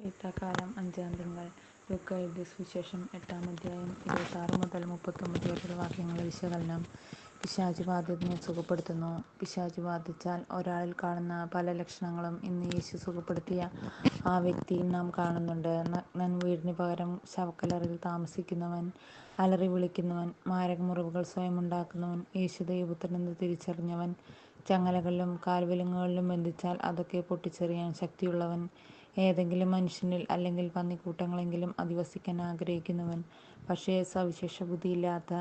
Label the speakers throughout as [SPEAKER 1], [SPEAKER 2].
[SPEAKER 1] ശീതകാലം 5-ാം തിങ്കൾ. ലൂക്കാ എഴുതിയ സുവിശേഷം 8-ാം അധ്യായം 26 മുതൽ 39 വരെയുള്ള വാക്യങ്ങളുടെ വിശകലനം. പിശാച് ബാധിതനെ സുഖപ്പെടുത്തുന്നു. പിശാച് ബാധിച്ചാൽ ഒരാളിൽ കാണുന്ന പല ലക്ഷണങ്ങളും ഇന്ന് യേശു സുഖപ്പെടുത്തിയ ആ വ്യക്തിയിൽ നാം കാണുന്നുണ്ട്. നഗ്നൻ, വീടിന് പകരം ശവക്കല്ലറയിൽ താമസിക്കുന്നവൻ, അലറി വിളിക്കുന്നവൻ, മാരകമുറിവുകൾ സ്വയം ഉണ്ടാക്കുന്നവൻ, യേശു ദൈവപുത്രനെന്ന് തിരിച്ചറിഞ്ഞവൻ, ചങ്ങലകളിലും കാൽവിലങ്ങുകളിലും ബന്ധിച്ചാൽ അതൊക്കെ പൊട്ടിച്ചെറിയാൻ ശക്തിയുള്ളവൻ, ഏതെങ്കിലും മനുഷ്യനിൽ അല്ലെങ്കിൽ പന്നിക്കൂട്ടങ്ങളെങ്കിലും അധിവസിക്കാൻ ആഗ്രഹിക്കുന്നവൻ, പക്ഷേ സവിശേഷ ബുദ്ധിയില്ലാത്ത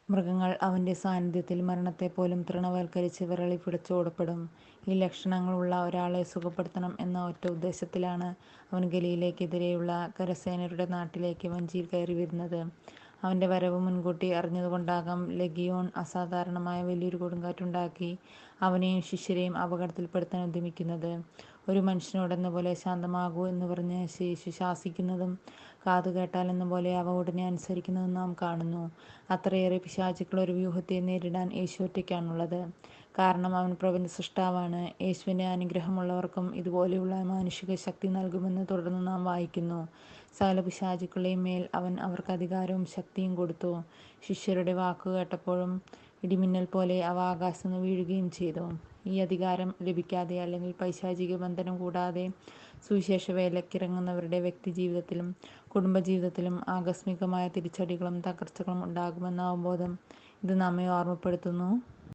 [SPEAKER 1] മൃഗങ്ങൾ അവൻ്റെ സാന്നിധ്യത്തിൽ മരണത്തെപ്പോലും തൃണവൽക്കരിച്ച് വിറളി പിടിച്ചോടപ്പെടും. ഈ ലക്ഷണങ്ങളുള്ള ഒരാളെ സുഖപ്പെടുത്തണം എന്ന ഒറ്റ ഉദ്ദേശത്തിലാണ് അവൻ ഗലീലയ്ക്കെതിരെയുള്ള കരസേനരുടെ നാട്ടിലേക്ക് വഞ്ചിയിൽ കയറി വരുന്നത്. അവൻ്റെ വരവ് മുൻകൂട്ടി അറിഞ്ഞതുകൊണ്ടാകാം ലെഗിയോൺ അസാധാരണമായ വലിയൊരു കൊടുങ്കാറ്റുണ്ടാക്കി അവനെയും ശിഷ്യരെയും അപകടത്തിൽപ്പെടുത്താൻ ഉദ്യമിക്കുന്നത്. ഒരു മനുഷ്യനോടെന്ന പോലെ ശാന്തമാകൂ എന്ന് പറഞ്ഞ് യേശു ശാസിക്കുന്നതും കാതുകേട്ടാലെന്ന പോലെ അവ ഉടനെ അനുസരിക്കുന്നതും നാം കാണുന്നു. അത്രയേറെ പിശാചുക്കൾ ഒരു വ്യൂഹത്തെ നേരിടാൻ യേശു ഒറ്റയ്ക്കാണുള്ളത്. കാരണം അവൻ പ്രപഞ്ച സൃഷ്ടാവാണ്. യേശുവിൻ്റെ അനുഗ്രഹമുള്ളവർക്കും ഇതുപോലെയുള്ള മാനുഷിക ശക്തി നൽകുമെന്ന് തുടർന്ന് നാം വായിക്കുന്നു. സകല പിശാചുക്കളുടെയും മേൽ അവൻ അവർക്ക് അധികാരവും ശക്തിയും കൊടുത്തു. ശിഷ്യരുടെ വാക്കു കേട്ടപ്പോഴും ഇടിമിന്നൽ പോലെ അവ ആകാശത്തുനിന്ന് വീഴുകയും ചെയ്തു. ഈ അധികാരം ലഭിക്കാതെ അല്ലെങ്കിൽ പൈശാചിക ബന്ധനം കൂടാതെ സുവിശേഷ വേലയ്ക്കിറങ്ങുന്നവരുടെ വ്യക്തിജീവിതത്തിലും കുടുംബജീവിതത്തിലും ആകസ്മികമായ തിരിച്ചടികളും തകർച്ചകളും ഉണ്ടാകുമെന്ന അവബോധം ഇത് നമ്മെ ഓർമ്മപ്പെടുത്തുന്നു.